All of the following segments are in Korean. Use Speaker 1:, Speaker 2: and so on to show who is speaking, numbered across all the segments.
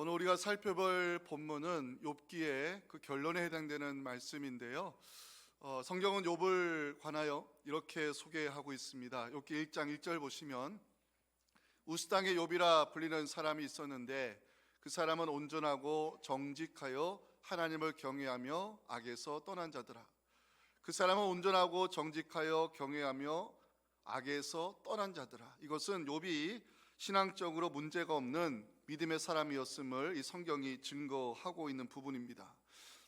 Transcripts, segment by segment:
Speaker 1: 오늘 우리가 살펴볼 본문은 욥기의 그 결론에 해당되는 말씀인데요. 성경은 욥을 관하여 이렇게 소개하고 있습니다. 욥기 1장 1절 보시면 우스 땅의 욥이라 불리는 사람이 있었는데 그 사람은 온전하고 정직하여 하나님을 경외하며 악에서 떠난 자더라. 그 사람은 온전하고 정직하여 경외하며 악에서 떠난 자더라. 이것은 욥이 신앙적으로 문제가 없는 믿음의 사람이었음을 이 성경이 증거하고 있는 부분입니다.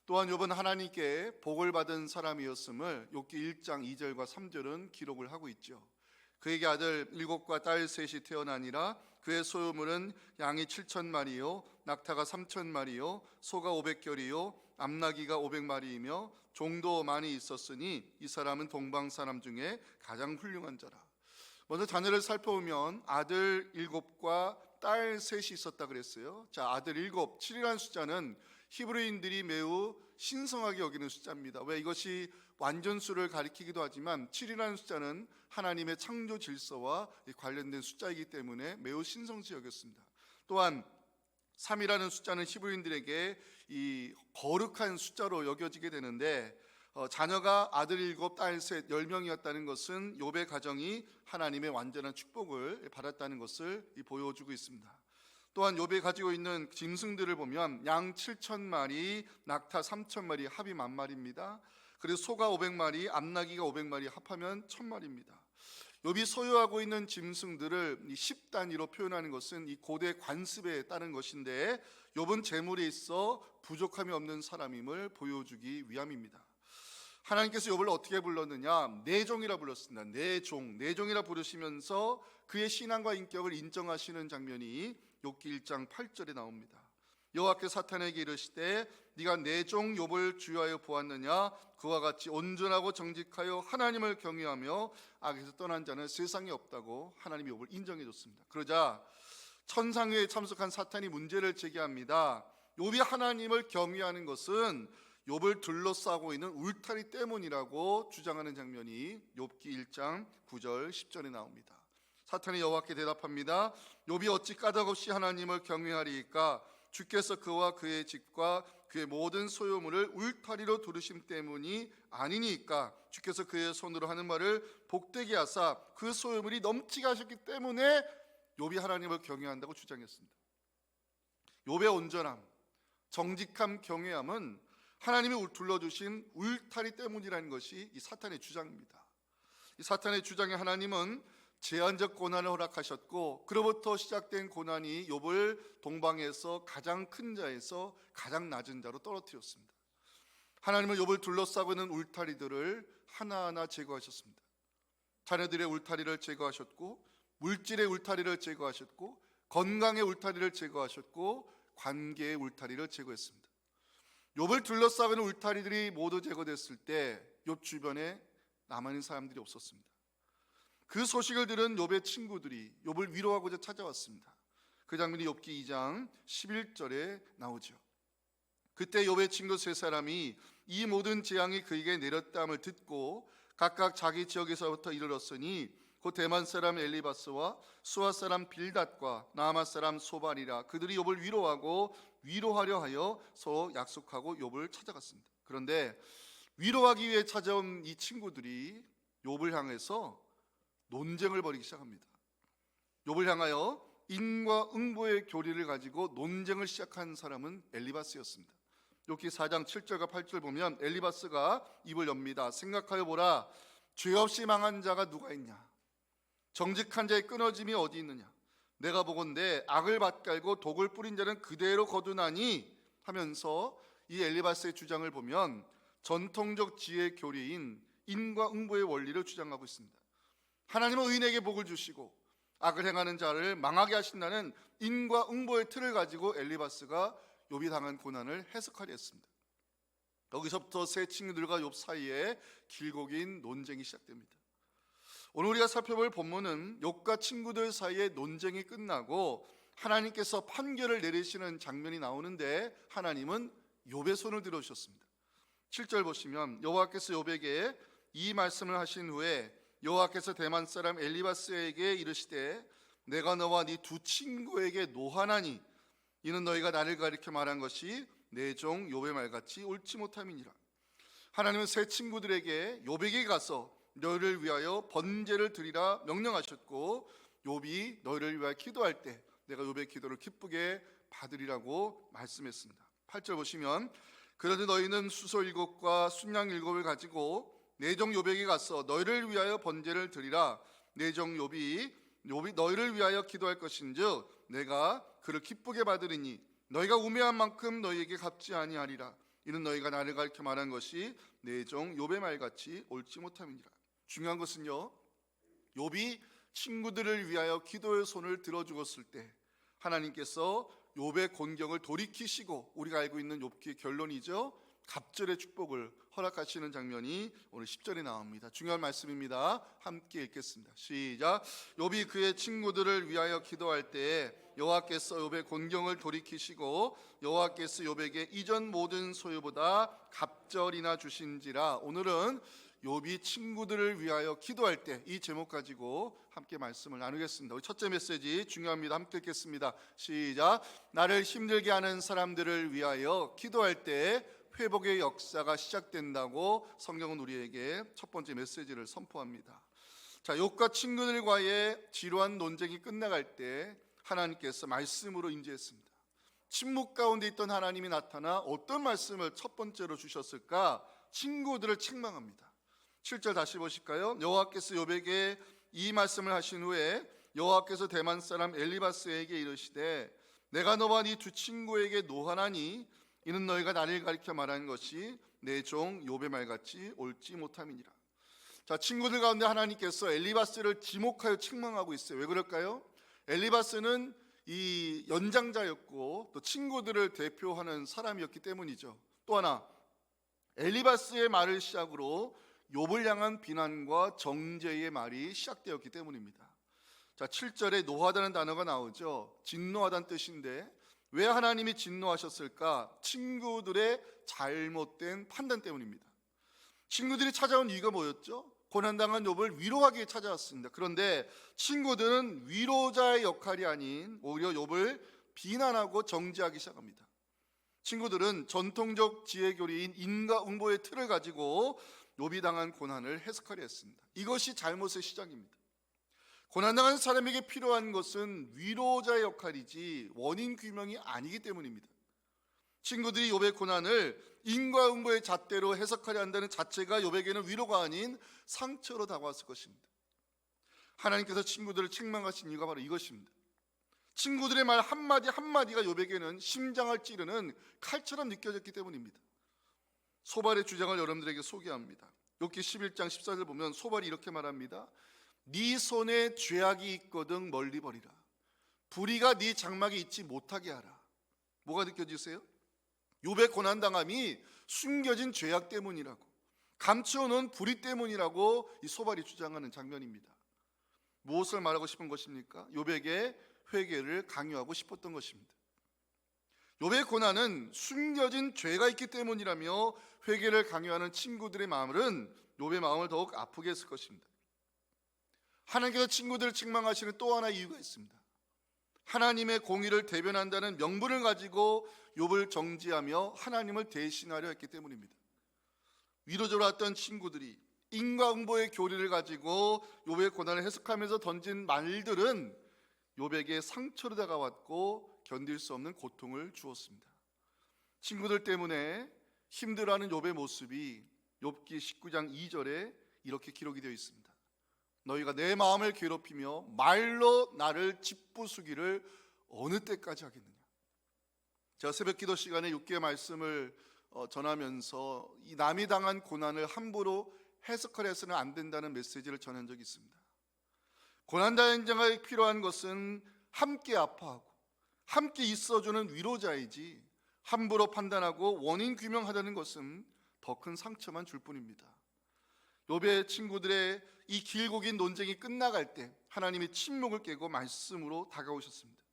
Speaker 1: 또한 욥은 하나님께 복을 받은 사람이었음을 욥기 1장 2절과 3절은 기록을 하고 있죠. 그에게 아들 7과 딸 셋이 태어나니라. 그의 소유물은 양이 7,000마리요 낙타가 3,000마리요 소가 500결이요 암나귀가 500마리이며 종도 많이 있었으니 이 사람은 동방 사람 중에 가장 훌륭한 자라. 먼저 자녀를 살펴보면 아들 7과 딸 3이 있었다 그랬어요. 자, 아들 7, 7이라는 숫자는 히브리인들이 매우 신성하게 여기는 숫자입니다. 왜? 이것이 완전수를 가리키기도 하지만 7이라는 숫자는 하나님의 창조 질서와 관련된 숫자이기 때문에 매우 신성시 여겼습니다. 또한 3이라는 숫자는 히브리인들에게 이 거룩한 숫자로 여겨지게 되는데 자녀가 아들 7, 딸 3, 10명이었다는 것은 욥의 가정이 하나님의 완전한 축복을 받았다는 것을 보여주고 있습니다. 또한 욥이 가지고 있는 짐승들을 보면 양 7,000마리, 낙타 3,000마리, 합이 10,000마리입니다. 그리고 소가 500마리, 암나귀가 500마리, 합하면 1,000마리입니다. 욥이 소유하고 있는 짐승들을 10단위로 표현하는 것은 이 고대 관습에 따른 것인데 욥은 재물에 있어 부족함이 없는 사람임을 보여주기 위함입니다. 하나님께서 욥을 어떻게 불렀느냐? 내 종이라 불렀습니다. 내 종이라 부르시면서 그의 신앙과 인격을 인정하시는 장면이 욥기 1장 8절에 나옵니다. 여호와께서 사탄에게 이르시되 네가 내 종 욥을 주의하여 보았느냐? 그와 같이 온전하고 정직하여 하나님을 경외하며 악에서 떠난 자는 세상에 없다고 하나님이 욥을 인정해 줬습니다. 그러자 천상회에 참석한 사탄이 문제를 제기합니다. 욥이 하나님을 경외하는 것은 욥을 둘러싸고 있는 울타리 때문이라고 주장하는 장면이 욥기 1장 9절 10절에 나옵니다. 사탄이 여호와께 대답합니다. 욥이 어찌 까닭없이 하나님을 경외하리이까? 주께서 그와 그의 집과 그의 모든 소유물을 울타리로 두르심 때문이 아니니까? 주께서 그의 손으로 하는 말을 복되게 하사 그 소유물이 넘치게 하셨기 때문에 욥이 하나님을 경외한다고 주장했습니다. 욥의 온전함, 정직함, 경외함은 하나님이 둘러주신 울타리 때문이라는 것이 이 사탄의 주장입니다. 이 사탄의 주장에 하나님은 제한적 고난을 허락하셨고 그로부터 시작된 고난이 욥을 동방에서 가장 큰 자에서 가장 낮은 자로 떨어뜨렸습니다. 하나님은 욥을 둘러싸고 있는 울타리들을 하나하나 제거하셨습니다. 자녀들의 울타리를 제거하셨고 물질의 울타리를 제거하셨고 건강의 울타리를 제거하셨고 관계의 울타리를 제거했습니다. 욥을 둘러싸고 있는 울타리들이 모두 제거됐을 때 욥 주변에 남아있는 사람들이 없었습니다. 그 소식을 들은 욥의 친구들이 욥을 위로하고자 찾아왔습니다. 그 장면이 욥기 2장 11절에 나오죠. 그때 욥의 친구 세 사람이 이 모든 재앙이 그에게 내렸다함을 듣고 각각 자기 지역에서부터 이르렀으니 곧 대만 사람 엘리바스와 수아 사람 빌닷과 나아마 사람 소발이라. 그들이 욥을 위로하려 하여 서로 약속하고 욥을 찾아갔습니다. 그런데 위로하기 위해 찾아온 이 친구들이 욥을 향해서 논쟁을 벌이기 시작합니다. 욥을 향하여 인과 응보의 교리를 가지고 논쟁을 시작한 사람은 엘리바스였습니다. 욥기 4장 7절과 8절 보면 엘리바스가 입을 엽니다. 생각하여 보라, 죄 없이 망한 자가 누가 있냐? 정직한 자의 끊어짐이 어디 있느냐? 내가 보건대 악을 밭갈고 독을 뿌린 자는 그대로 거두나니 하면서 이 엘리바스의 주장을 보면 전통적 지혜 교리인 인과 응보의 원리를 주장하고 있습니다. 하나님은 의인에게 복을 주시고 악을 행하는 자를 망하게 하신다는 인과 응보의 틀을 가지고 엘리바스가 욥이 당한 고난을 해석하려 했습니다. 여기서부터 세 친구들과 욥 사이에 길고 긴 논쟁이 시작됩니다. 오늘 우리가 살펴볼 본문은 욥과 친구들 사이의 논쟁이 끝나고 하나님께서 판결을 내리시는 장면이 나오는데 하나님은 욥의 손을 들어주셨습니다. 7절 보시면 여호와께서 욥에게 이 말씀을 하신 후에 여호와께서 대만 사람 엘리바스에게 이르시되 내가 너와 네 두 친구에게 노하나니 이는 너희가 나를 가리켜 말한 것이 내 종 욥의 말같이 옳지 못함이니라. 하나님은 세 친구들에게 욥에게 가서 너희를 위하여 번제를 드리라 명령하셨고, 욥이 너희를 위하여 기도할 때 내가 욥의 기도를 기쁘게 받으리라고 말씀했습니다. 8절 보시면, 그러되 너희는 수소 7과 순양 7을 가지고 내 종 욥에게 가서 너희를 위하여 번제를 드리라. 내 종 욥이 너희를 위하여 기도할 것인즉 내가 그를 기쁘게 받으리니 너희가 우매한 만큼 너희에게 갚지 아니하리라. 이는 너희가 나를 가리켜 말한 것이 내 종 욥의 말같이 옳지 못함이니라. 중요한 것은요, 욥이 친구들을 위하여 기도의 손을 들어 주었을 때 하나님께서 욥의 곤경을 돌이키시고, 우리가 알고 있는 욥기의 결론이죠, 갑절의 축복을 허락하시는 장면이 오늘 10절에 나옵니다. 중요한 말씀입니다. 함께 읽겠습니다. 시작. 욥이 그의 친구들을 위하여 기도할 때 여호와께서 욥의 곤경을 돌이키시고 여호와께서 욥에게 이전 모든 소유보다 갑절이나 주신지라. 오늘은 욥이 친구들을 위하여 기도할 때, 이 제목 가지고 함께 말씀을 나누겠습니다. 우리 첫째 메시지 중요합니다. 함께 읽겠습니다. 시작. 나를 힘들게 하는 사람들을 위하여 기도할 때 회복의 역사가 시작된다고 성경은 우리에게 첫 번째 메시지를 선포합니다. 자, 욥과 친구들과의 지루한 논쟁이 끝나갈 때 하나님께서 말씀으로 임재했습니다. 침묵 가운데 있던 하나님이 나타나 어떤 말씀을 첫 번째로 주셨을까? 친구들을 책망합니다. 7절 다시 보실까요? 여호와께서 욥에게 이 말씀을 하신 후에 여호와께서 대만 사람 엘리바스에게 이르시되 내가 너와 네 두 친구에게 노하나니 이는 너희가 나를 가리켜 말하는 것이 내 종 욥의 말같이 옳지 못함이니라. 자, 친구들 가운데 하나님께서 엘리바스를 지목하여 책망하고 있어요. 왜 그럴까요? 엘리바스는 이 연장자였고 또 친구들을 대표하는 사람이었기 때문이죠. 또 하나, 엘리바스의 말을 시작으로 욥을 향한 비난과 정죄의 말이 시작되었기 때문입니다. 자, 7절에 노하다는 단어가 나오죠. 진노하다는 뜻인데 왜 하나님이 진노하셨을까? 친구들의 잘못된 판단 때문입니다. 친구들이 찾아온 이유가 뭐였죠? 고난당한 욥을 위로하기 위해 찾아왔습니다. 그런데 친구들은 위로자의 역할이 아닌 오히려 욥을 비난하고 정죄하기 시작합니다. 친구들은 전통적 지혜교리인 인과응보의 틀을 가지고 욥이 당한 고난을 해석하려 했습니다. 이것이 잘못의 시작입니다. 고난당한 사람에게 필요한 것은 위로자의 역할이지 원인 규명이 아니기 때문입니다. 친구들이 욥의 고난을 인과응보의 잣대로 해석하려 한다는 자체가 욥에게는 위로가 아닌 상처로 다가왔을 것입니다. 하나님께서 친구들을 책망하신 이유가 바로 이것입니다. 친구들의 말 한마디 한마디가 욥에게는 심장을 찌르는 칼처럼 느껴졌기 때문입니다. 소발의 주장을 여러분들에게 소개합니다. 욥기 11장 14절 보면 소발이 이렇게 말합니다. 네 손에 죄악이 있거든 멀리 버리라. 불의가 네 장막에 있지 못하게 하라. 뭐가 느껴지세요? 욥의 고난당함이 숨겨진 죄악 때문이라고, 감추어놓은 불의 때문이라고 이 소발이 주장하는 장면입니다. 무엇을 말하고 싶은 것입니까? 욥에게 회개를 강요하고 싶었던 것입니다. 욥의 고난은 숨겨진 죄가 있기 때문이라며 회개를 강요하는 친구들의 마음은 욥의 마음을 더욱 아프게 했을 것입니다. 하나님께서 친구들을 책망하시는 또 하나의 이유가 있습니다. 하나님의 공의를 대변한다는 명분을 가지고 욥을 정죄하며 하나님을 대신하려 했기 때문입니다. 위로적으로 왔던 친구들이 인과응보의 교리를 가지고 욥의 고난을 해석하면서 던진 말들은 욥에게 상처로 다가왔고 견딜 수 없는 고통을 주었습니다. 친구들 때문에 힘들어하는 욥의 모습이 욥기 19장 2절에 이렇게 기록이 되어 있습니다. 너희가 내 마음을 괴롭히며 말로 나를 짓부수기를 어느 때까지 하겠느냐. 제가 새벽 기도 시간에 6개의 말씀을 전하면서 이 남이 당한 고난을 함부로 해석하려 해서는 안 된다는 메시지를 전한 적이 있습니다. 고난당한 자가 필요한 것은 함께 아파하고 함께 있어주는 위로자이지 함부로 판단하고 원인 규명하려는 것은 더 큰 상처만 줄 뿐입니다. 욥의 친구들의 이 길고 긴 논쟁이 끝나갈 때 하나님이 침묵을 깨고 말씀으로 다가오셨습니다.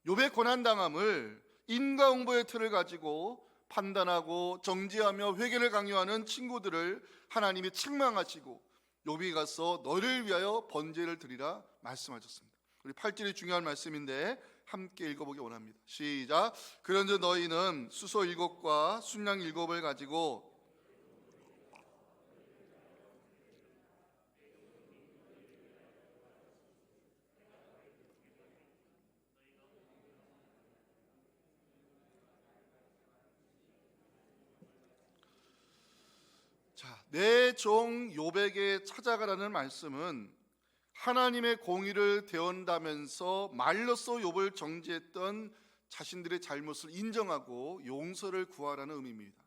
Speaker 1: 욥의 고난당함을 인과응보의 틀을 가지고 판단하고 정죄하며 회개를 강요하는 친구들을 하나님이 책망하시고 욥이 가서 너를 위하여 번제를 드리라 말씀하셨습니다. 우리 8절이 중요한 말씀인데 함께 읽어보기 원합니다. 시작. 그런즉 너희는 수소 7과 순양 7을 가지고 내 종 욥에게 찾아가라는 말씀은 하나님의 공의를 대언다면서 말로써 욥을 정죄했던 자신들의 잘못을 인정하고 용서를 구하라는 의미입니다.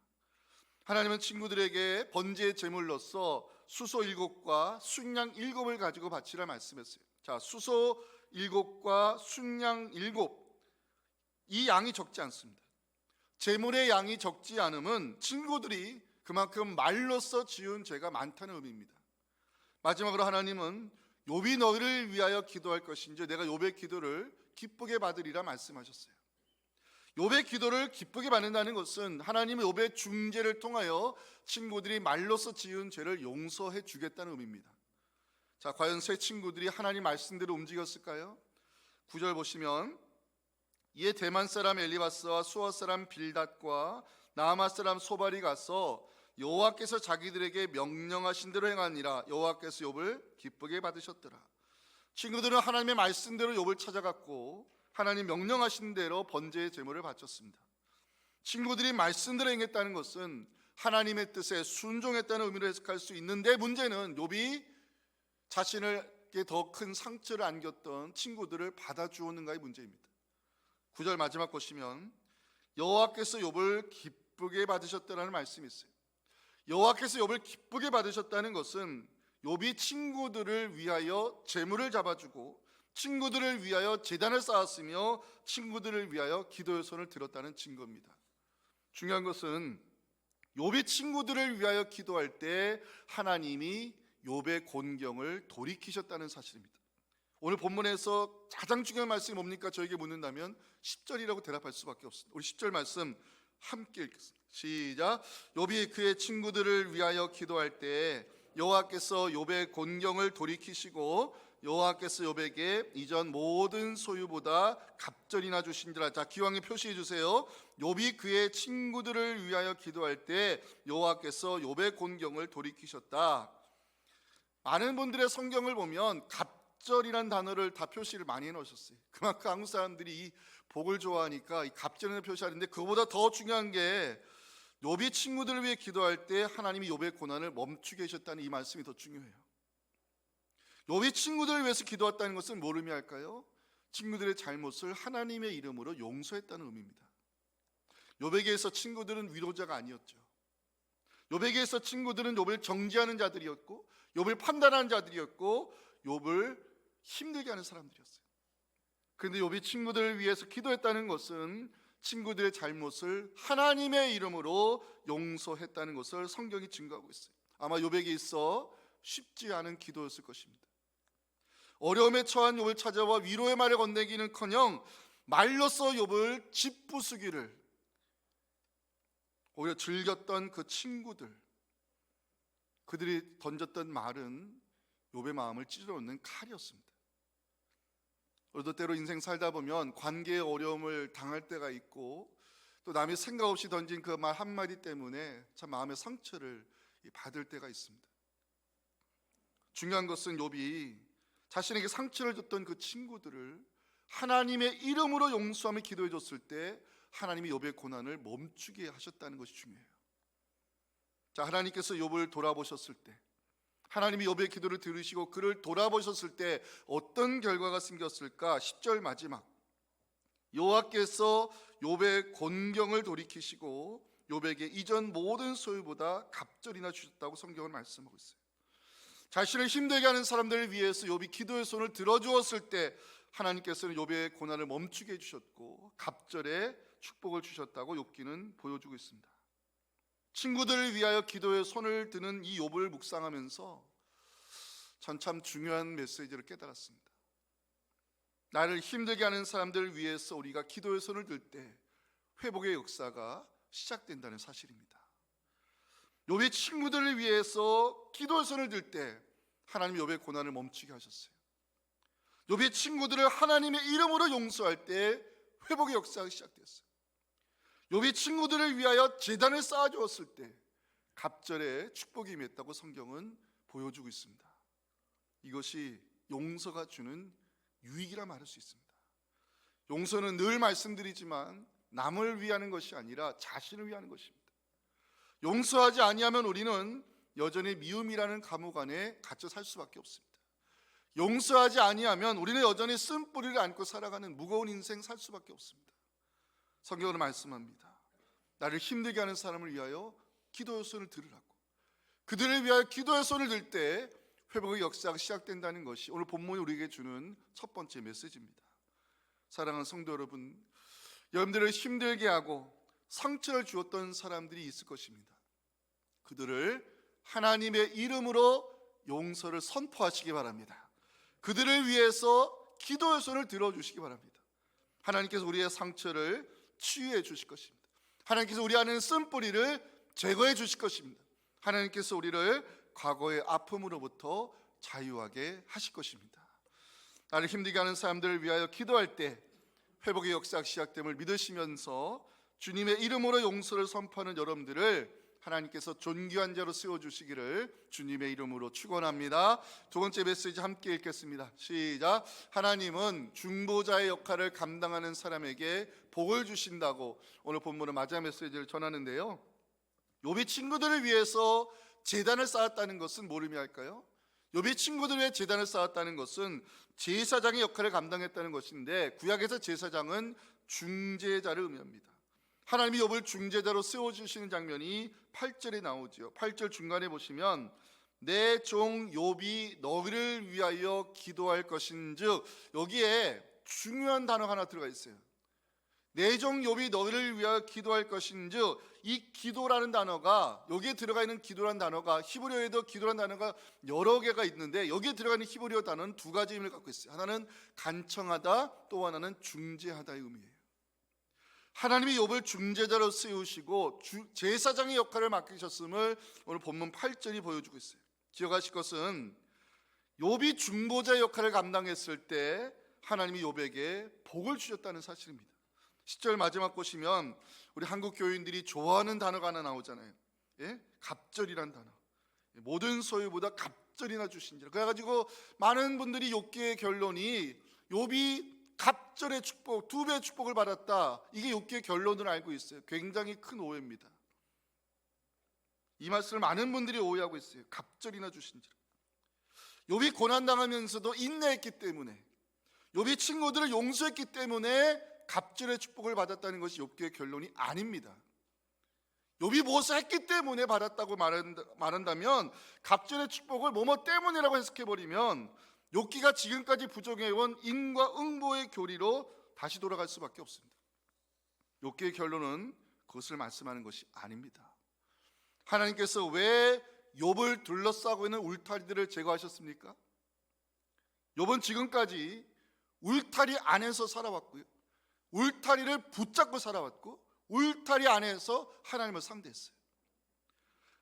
Speaker 1: 하나님은 친구들에게 번제의 제물로서 수소 7과 순양 7을 가지고 바치라 말씀했어요. 자, 수소 7과 순양 7, 이 양이 적지 않습니다. 제물의 양이 적지 않음은 친구들이 그만큼 말로써 지은 죄가 많다는 의미입니다. 마지막으로 하나님은 욥이 너희를 위하여 기도할 것인지 내가 욥의 기도를 기쁘게 받으리라 말씀하셨어요. 욥의 기도를 기쁘게 받는다는 것은 하나님은 욥의 중재를 통하여 친구들이 말로써 지은 죄를 용서해 주겠다는 의미입니다. 자, 과연 세 친구들이 하나님 말씀대로 움직였을까요? 9절 보시면 이에 대만 사람 엘리바스와 수아 사람 빌닷과 나아마 사람 소발이 가서 여호와께서 자기들에게 명령하신 대로 행하니라. 여호와께서 욥을 기쁘게 받으셨더라. 친구들은 하나님의 말씀대로 욥을 찾아갔고 하나님 명령하신 대로 번제의 제물을 바쳤습니다. 친구들이 말씀대로 행했다는 것은 하나님의 뜻에 순종했다는 의미로 해석할 수 있는데, 문제는 욥이 자신에게 더 큰 상처를 안겼던 친구들을 받아주었는가의 문제입니다. 9절 마지막 보시면 여호와께서 욥을 기쁘게 받으셨다는 말씀이 있어요. 여호와께서 욥을 기쁘게 받으셨다는 것은 욥이 친구들을 위하여 제물을 잡아주고 친구들을 위하여 제단을 쌓았으며 친구들을 위하여 기도의 손을 들었다는 증거입니다. 중요한 것은 욥이 친구들을 위하여 기도할 때 하나님이 욥의 곤경을 돌이키셨다는 사실입니다. 오늘 본문에서 가장 중요한 말씀이 뭡니까? 저에게 묻는다면 10절이라고 대답할 수밖에 없습니다. 우리 10절 말씀 함께 읽겠습니다. 시작. 욥이 그의 친구들을 위하여 기도할 때 여호와께서 욥의 곤경을 돌이키시고 여호와께서 욥에게 이전 모든 소유보다 갑절이나 주신지라. 자, 기왕에 표시해 주세요. 욥이 그의 친구들을 위하여 기도할 때 여호와께서 욥의 곤경을 돌이키셨다. 많은 분들의 성경을 보면 갑절이란 단어를 다 표시를 많이 해놓으셨어요. 그만큼 한국 사람들이 이 복을 좋아하니까 이 갑절을 표시하는데, 그거보다 더 중요한 게 욥이 친구들을 위해 기도할 때 하나님이 욥의 고난을 멈추게 하셨다는 이 말씀이 더 중요해요. 욥이 친구들을 위해서 기도했다는 것은 뭘 의미할까요? 친구들의 잘못을 하나님의 이름으로 용서했다는 의미입니다. 욥에게서 친구들은 위로자가 아니었죠. 욥에게서 친구들은 욥을 정죄하는 자들이었고 욥을 판단하는 자들이었고 욥을 힘들게 하는 사람들이었어요. 그런데 욥이 친구들을 위해서 기도했다는 것은 친구들의 잘못을 하나님의 이름으로 용서했다는 것을 성경이 증거하고 있어요. 아마 욥에게 있어 쉽지 않은 기도였을 것입니다. 어려움에 처한 욥을 찾아와 위로의 말을 건네기는커녕 말로써 욥을 짓부수기를 오히려 즐겼던 그 친구들, 그들이 던졌던 말은 욥의 마음을 찢어놓는 칼이었습니다. 우리도 때로 인생 살다 보면 관계의 어려움을 당할 때가 있고 또 남이 생각 없이 던진 그 말 한마디 때문에 참 마음의 상처를 받을 때가 있습니다. 중요한 것은 욥이 자신에게 상처를 줬던 그 친구들을 하나님의 이름으로 용서하며 기도해 줬을 때 하나님이 욥의 고난을 멈추게 하셨다는 것이 중요해요. 자, 하나님께서 욥을 돌아보셨을 때, 하나님이 욥의 기도를 들으시고 그를 돌아보셨을 때 어떤 결과가 생겼을까? 10절 마지막, 여호와께서 욥의 곤경을 돌이키시고 욥에게 이전 모든 소유보다 갑절이나 주셨다고 성경은 말씀하고 있어요. 자신을 힘들게 하는 사람들을 위해서 욥이 기도의 손을 들어주었을 때 하나님께서는 욥의 고난을 멈추게 해주셨고 갑절의 축복을 주셨다고 욥기는 보여주고 있습니다. 친구들을 위하여 기도의 손을 드는 이 욥을 묵상하면서 전 참 중요한 메시지를 깨달았습니다. 나를 힘들게 하는 사람들을 위해서 우리가 기도의 손을 들 때 회복의 역사가 시작된다는 사실입니다. 욥의 친구들을 위해서 기도의 손을 들 때 하나님이 욥의 고난을 멈추게 하셨어요. 욥의 친구들을 하나님의 이름으로 용서할 때 회복의 역사가 시작됐어요. 욥의 친구들을 위하여 제단을 쌓아주었을 때 갑절에 축복이 임했다고 성경은 보여주고 있습니다. 이것이 용서가 주는 유익이라 말할 수 있습니다. 용서는 늘 말씀드리지만 남을 위하는 것이 아니라 자신을 위하는 것입니다. 용서하지 아니하면 우리는 여전히 미움이라는 감옥 안에 갇혀 살 수밖에 없습니다. 용서하지 아니하면 우리는 여전히 쓴뿌리를 안고 살아가는 무거운 인생 살 수밖에 없습니다. 성경으로 말씀합니다. 나를 힘들게 하는 사람을 위하여 기도의 손을 들으라고. 그들을 위하여 기도의 손을 들 때 회복의 역사가 시작된다는 것이 오늘 본문이 우리에게 주는 첫 번째 메시지입니다. 사랑하는 성도 여러분, 여러분들을 힘들게 하고 상처를 주었던 사람들이 있을 것입니다. 그들을 하나님의 이름으로 용서를 선포하시기 바랍니다. 그들을 위해서 기도의 손을 들어주시기 바랍니다. 하나님께서 우리의 상처를 치유해 주실 것입니다. 하나님께서 우리 안에 쓴뿌리를 제거해 주실 것입니다. 하나님께서 우리를 과거의 아픔으로부터 자유하게 하실 것입니다. 나를 힘들게 하는 사람들을 위하여 기도할 때 회복의 역사가 시작됨을 믿으시면서 주님의 이름으로 용서를 선포하는 여러분들을 하나님께서 존귀한 자로 세워주시기를 주님의 이름으로 축원합니다. 두 번째 메시지 함께 읽겠습니다. 시작. 하나님은 중보자의 역할을 감당하는 사람에게 복을 주신다고 오늘 본문은 마지막 메시지를 전하는데요, 욥의 친구들을 위해서 제단을 쌓았다는 것은 뭘 의미할까요? 욥의 친구들을 위해 제단을 쌓았다는 것은 제사장의 역할을 감당했다는 것인데, 구약에서 제사장은 중재자를 의미합니다. 하나님이 욥을 중재자로 세워주시는 장면이 8절에 나오죠. 8절 중간에 보시면 내 종 욥이 너희를 위하여 기도할 것인즉, 여기에 중요한 단어가 하나 들어가 있어요. 내 종 욥이 너희를 위하여 기도할 것인즉, 이 기도라는 단어가, 여기에 들어가 있는 기도라는 단어가, 히브리어에도 기도라는 단어가 여러 개가 있는데 여기에 들어가 있는 히브리어 단어는 두 가지 의미를 갖고 있어요. 하나는 간청하다, 또 하나는 중재하다의 의미예요. 하나님이 욥을 중재자로 세우시고 제사장의 역할을 맡기셨음을 오늘 본문 8절이 보여주고 있어요. 기억하실 것은 욥이 중보자의 역할을 감당했을 때 하나님이 욥에게 복을 주셨다는 사실입니다. 10절 마지막 보시면 우리 한국 교인들이 좋아하는 단어가 하나 나오잖아요. 예? 갑절이란 단어. 모든 소유보다 갑절이나 주신지라. 그래가지고 많은 분들이 욥기의 결론이 욥이 갑절의 축복, 2배의 축복을 받았다, 이게 욥기의 결론을 알고 있어요. 굉장히 큰 오해입니다. 이 말씀을 많은 분들이 오해하고 있어요. 갑절이나 주신지라. 욥이 고난당하면서도 인내했기 때문에, 욥이 친구들을 용서했기 때문에 갑절의 축복을 받았다는 것이 욥기의 결론이 아닙니다. 욥이 무엇을 했기 때문에 받았다고 말한다면, 갑절의 축복을 뭐뭐 때문이라고 해석해버리면 욥기가 지금까지 부정해온 인과 응보의 교리로 다시 돌아갈 수밖에 없습니다. 욥기의 결론은 그것을 말씀하는 것이 아닙니다. 하나님께서 왜 욥을 둘러싸고 있는 울타리들을 제거하셨습니까? 욥은 지금까지 울타리 안에서 살아왔고요, 울타리를 붙잡고 살아왔고, 울타리 안에서 하나님을 상대했어요.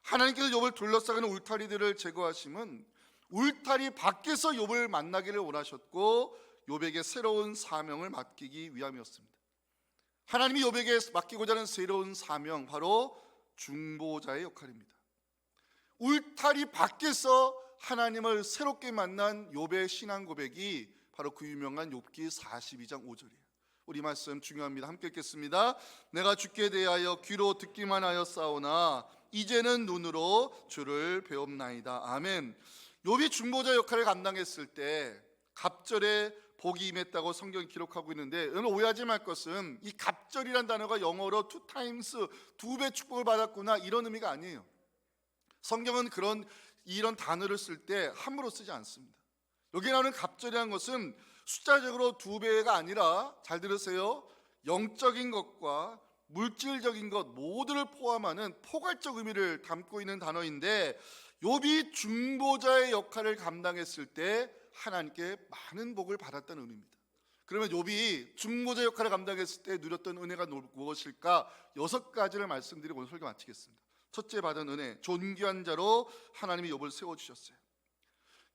Speaker 1: 하나님께서 욥을 둘러싸고 있는 울타리들을 제거하심은 울타리 밖에서 욥을 만나기를 원하셨고, 욥에게 새로운 사명을 맡기기 위함이었습니다. 하나님이 욥에게 맡기고자 하는 새로운 사명, 바로 중보자의 역할입니다. 울타리 밖에서 하나님을 새롭게 만난 욥의 신앙 고백이 바로 그 유명한 욥기 42장 5절이에요. 우리 말씀 중요합니다. 함께 읽겠습니다. 내가 주께 대하여 귀로 듣기만 하였사오나 이제는 눈으로 주를 배웁나이다. 아멘. 욥이 중보자 역할을 감당했을 때 갑절에 복이 임했다고 성경이 기록하고 있는데, 여러분 오해하지 말 것은 이 갑절이란 단어가 영어로 2times, 2배 축복을 받았구나, 이런 의미가 아니에요. 성경은 이런 단어를 쓸 때 함부로 쓰지 않습니다. 여기 나오는 갑절이라는 것은 숫자적으로 2배가 아니라, 잘 들으세요, 영적인 것과 물질적인 것 모두를 포함하는 포괄적 의미를 담고 있는 단어인데, 욥이 중보자의 역할을 감당했을 때 하나님께 많은 복을 받았다는 의미입니다. 그러면 욥이 중보자 역할을 감당했을 때 누렸던 은혜가 무엇일까? 6가지를 말씀드리고 오늘 설교 마치겠습니다. 첫째 받은 은혜, 존귀한 자로 하나님이 욥을 세워주셨어요.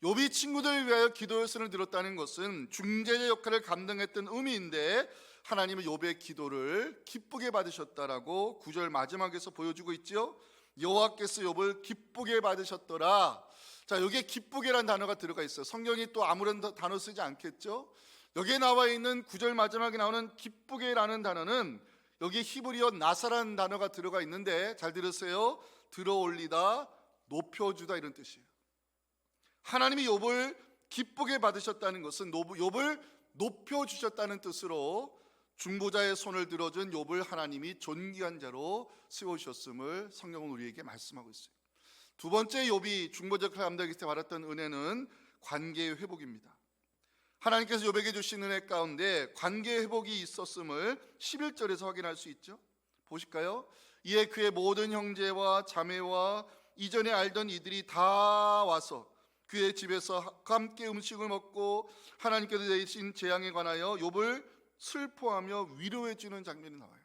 Speaker 1: 욥이 친구들을 위하여 기도의 손을 들었다는 것은 중재자 역할을 감당했던 의미인데 하나님은 욥의 기도를 기쁘게 받으셨다라고 9절 마지막에서 보여주고 있죠. 여호와께서 욥을 기쁘게 받으셨더라. 자, 여기에 기쁘게란 단어가 들어가 있어요. 성경이 또 아무런 단어 쓰지 않겠죠. 여기에 나와 있는 9절 마지막에 나오는 기쁘게라는 단어는 여기 히브리어 나사라는 단어가 들어가 있는데 잘 들으세요. 들어올리다, 높여주다 이런 뜻이에요. 하나님이 욥을 기쁘게 받으셨다는 것은 욥을 높여주셨다는 뜻으로 중보자의 손을 들어준 욥을 하나님이 존귀한 자로 세우셨음을 성경은 우리에게 말씀하고 있어요. 두 번째 욥이 중보자 역할을 감당했을 때 받았던 은혜는 관계의 회복입니다. 하나님께서 욥에게 주신 은혜 가운데 관계의 회복이 있었음을 11절에서 확인할 수 있죠. 보실까요? 이에 그의 모든 형제와 자매와 이전에 알던 이들이 다 와서 그의 집에서 함께 음식을 먹고 하나님께서 내신 재앙에 관하여 욥을 슬퍼하며 위로해 주는 장면이 나와요.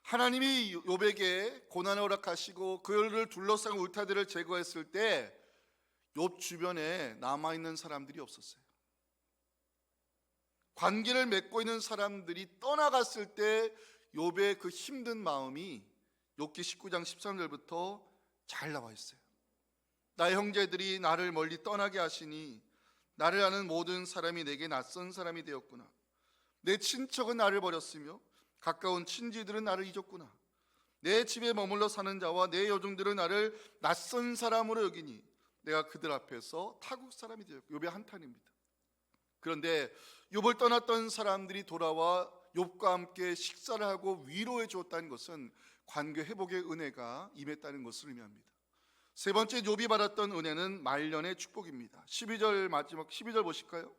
Speaker 1: 하나님이 욥에게 고난을 허락하시고 그를 둘러싼 울타리를 제거했을 때 욥 주변에 남아있는 사람들이 없었어요. 관계를 맺고 있는 사람들이 떠나갔을 때 욥의 그 힘든 마음이 욥기 19장 13절부터 잘 나와 있어요. 나의 형제들이 나를 멀리 떠나게 하시니 나를 아는 모든 사람이 내게 낯선 사람이 되었구나. 내 친척은 나를 버렸으며 가까운 친지들은 나를 잊었구나. 내 집에 머물러 사는 자와 내 여종들은 나를 낯선 사람으로 여기니 내가 그들 앞에서 타국 사람이 되었고. 욥의 한탄입니다. 그런데 욥을 떠났던 사람들이 돌아와 욥과 함께 식사를 하고 위로해 주었다는 것은 관계 회복의 은혜가 임했다는 것을 의미합니다. 세 번째 욥이 받았던 은혜는 말년의 축복입니다. 12절 마지막 12절 보실까요?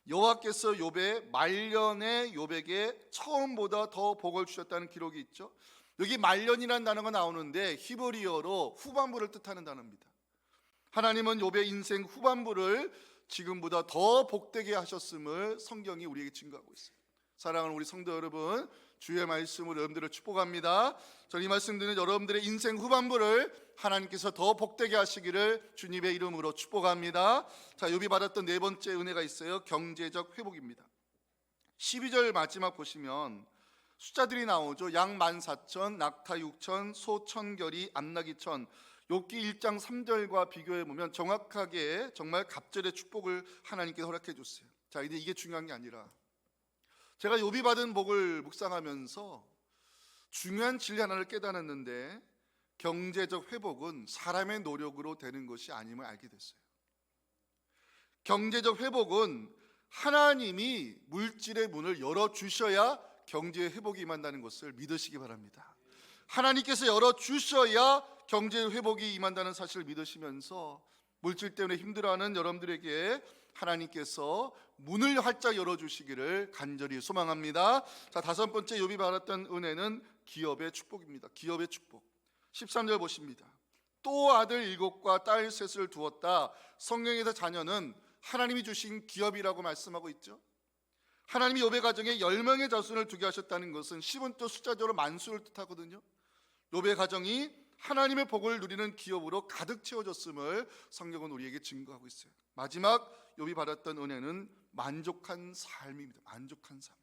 Speaker 1: 여호와께서 욥의 말년에 욥에게 처음보다 더 복을 주셨다는 기록이 있죠. 여기 말년이라는 단어가 나오는데 히브리어로 후반부를 뜻하는 단어입니다. 하나님은 욥의 인생 후반부를 지금보다 더 복되게 하셨음을 성경이 우리에게 증거하고 있어요. 사랑하는 우리 성도 여러분, 주의 말씀으로 여러분들을 축복합니다. 저는 이 말씀 듣는 여러분들의 인생 후반부를 하나님께서 더 복되게 하시기를 주님의 이름으로 축복합니다. 자, 욥이 받았던 네 번째 은혜가 있어요. 경제적 회복입니다. 12절 마지막 보시면 숫자들이 나오죠. 양 14,000, 낙타 6,000, 소 1,000결이, 암나기 1,000. 욥기 1장 3절과 비교해 보면 정확하게 정말 갑절의 축복을 하나님께서 허락해 줬어요. 자, 이제 이게 중요한 게 아니라 제가 욥이 받은 복을 묵상하면서 중요한 진리 하나를 깨달았는데 경제적 회복은 사람의 노력으로 되는 것이 아님을 알게 됐어요. 경제적 회복은 하나님이 물질의 문을 열어주셔야 경제의 회복이 임한다는 것을 믿으시기 바랍니다. 하나님께서 열어주셔야 경제의 회복이 임한다는 사실을 믿으시면서 물질 때문에 힘들어하는 여러분들에게 하나님께서 문을 활짝 열어주시기를 간절히 소망합니다. 자, 다섯 번째 욥이 받았던 은혜는 기업의 축복입니다. 기업의 축복. 13절 보십니다. 또 아들 7과 딸 3을 두었다. 성경에서 자녀는 하나님이 주신 기업이라고 말씀하고 있죠. 하나님이 욥의 가정에 10명의 자손을 두게 하셨다는 것은 10은 또 숫자적으로 만수를 뜻하거든요. 욥의 가정이 하나님의 복을 누리는 기업으로 가득 채워졌음을 성경은 우리에게 증거하고 있어요. 마지막 욥이 받았던 은혜는 만족한 삶입니다. 만족한 삶.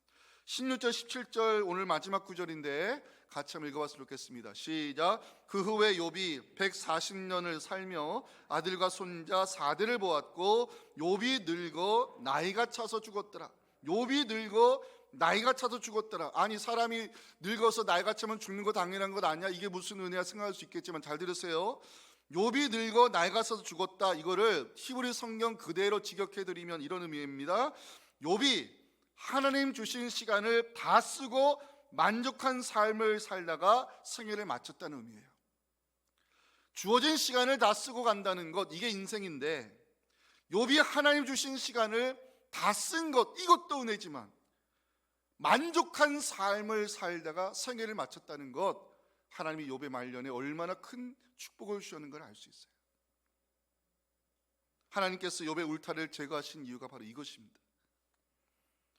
Speaker 1: 16절 17절 오늘 마지막 구절인데 같이 한번 읽어봤으면 좋겠습니다. 시작. 그 후에 욥이 140년을 살며 아들과 손자 4대를 보았고 욥이 늙어 나이가 차서 죽었더라. 욥이 늙어 나이가 차서 죽었더라. 아니, 사람이 늙어서 나이가 차면 죽는 거 당연한 것 아니야? 이게 무슨 은혜야 생각할 수 있겠지만 잘 들으세요. 욥이 늙어 나이가 차서 죽었다. 이거를 히브리 성경 그대로 직역해드리면 이런 의미입니다. 욥이 하나님 주신 시간을 다 쓰고 만족한 삶을 살다가 생애를 마쳤다는 의미예요. 주어진 시간을 다 쓰고 간다는 것, 이게 인생인데 욥이 하나님 주신 시간을 다 쓴 것, 이것도 은혜지만 만족한 삶을 살다가 생애를 마쳤다는 것, 하나님이 욥의 말년에 얼마나 큰 축복을 주셨는 걸 알 수 있어요. 하나님께서 욥의 울타리를 제거하신 이유가 바로 이것입니다.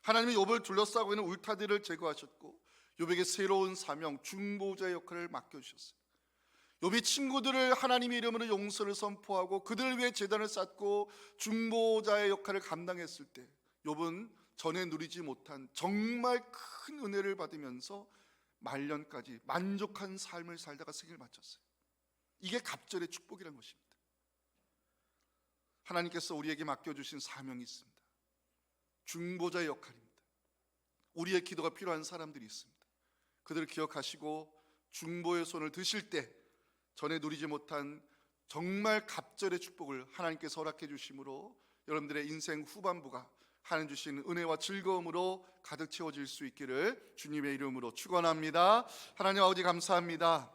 Speaker 1: 하나님이 욥을 둘러싸고 있는 울타리를 제거하셨고 욥에게 새로운 사명, 중보자의 역할을 맡겨주셨어요. 욥이 친구들을 하나님의 이름으로 용서를 선포하고 그들을 위해 제단을 쌓고 중보자의 역할을 감당했을 때 욥은 전에 누리지 못한 정말 큰 은혜를 받으면서 말년까지 만족한 삶을 살다가 생을 마쳤어요. 이게 갑절의 축복이라는 것입니다. 하나님께서 우리에게 맡겨주신 사명이 있습니다. 중보자의 역할입니다. 우리의 기도가 필요한 사람들이 있습니다. 그들을 기억하시고 중보의 손을 드실 때 전에 누리지 못한 정말 갑절의 축복을 하나님께서 허락해 주심으로 여러분들의 인생 후반부가 하나님 주신 은혜와 즐거움으로 가득 채워질 수 있기를 주님의 이름으로 축원합니다. 하나님 아버지 감사합니다.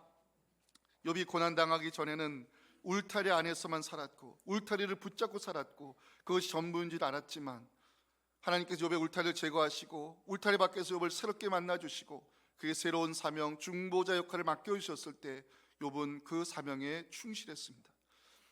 Speaker 1: 욥이 고난당하기 전에는 울타리 안에서만 살았고 울타리를 붙잡고 살았고 그것이 전부인 줄 알았지만 하나님께서 욥의 울타리를 제거하시고 울타리 밖에서 욥을 새롭게 만나주시고 그의 새로운 사명 중보자 역할을 맡겨주셨을 때 욥은 그 사명에 충실했습니다.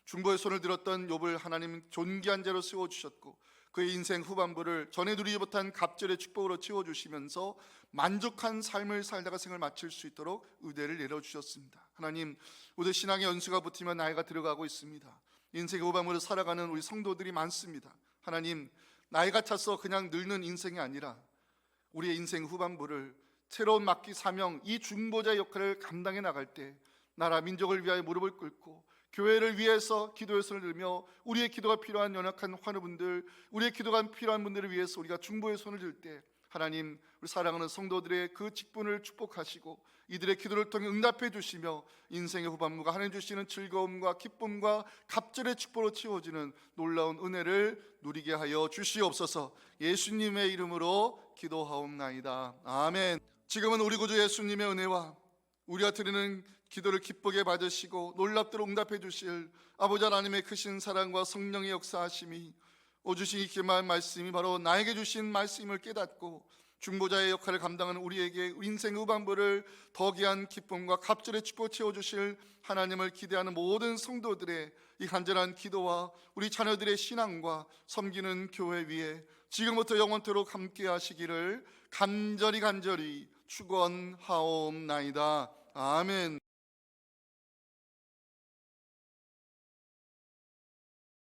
Speaker 1: 중보의 손을 들었던 욥을 하나님 존귀한 자로 세워주셨고 그의 인생 후반부를 전에 누리지 못한 갑절의 축복으로 채워주시면서 만족한 삶을 살다가 생을 마칠 수 있도록 의대를 내려주셨습니다. 하나님, 우리 신앙의 연수가 붙으면 나이가 들어가고 있습니다. 인생의 후반부를 살아가는 우리 성도들이 많습니다. 하나님, 나이가 차서 그냥 늙는 인생이 아니라 우리의 인생 후반부를 새로운 맡기 사명, 이 중보자의 역할을 감당해 나갈 때 나라 민족을 위하여 무릎을 꿇고 교회를 위해서 기도의 손을 들며 우리의 기도가 필요한 연약한 환우분들, 우리의 기도가 필요한 분들을 위해서 우리가 중보의 손을 들 때 하나님, 우리 사랑하는 성도들의 그 직분을 축복하시고 이들의 기도를 통해 응답해 주시며 인생의 후반부가 하나님 주시는 즐거움과 기쁨과 갑절의 축복으로 채워지는 놀라운 은혜를 누리게 하여 주시옵소서. 예수님의 이름으로 기도하옵나이다. 아멘. 지금은 우리 구주 예수님의 은혜와 우리가 드리는 기도를 기쁘게 받으시고 놀랍도록 응답해 주실 아버지 하나님의 크신 사랑과 성령의 역사하심이 주신 이 기만 말씀이 바로 나에게 주신 말씀을 깨닫고 중보자의 역할을 감당하는 우리에게 인생 후반부를 더 귀한 기쁨과 갑절의 축복 채워주실 하나님을 기대하는 모든 성도들의 이 간절한 기도와 우리 자녀들의 신앙과 섬기는 교회 위에 지금부터 영원토록 함께 하시기를 간절히 축원하옵나이다. 아멘.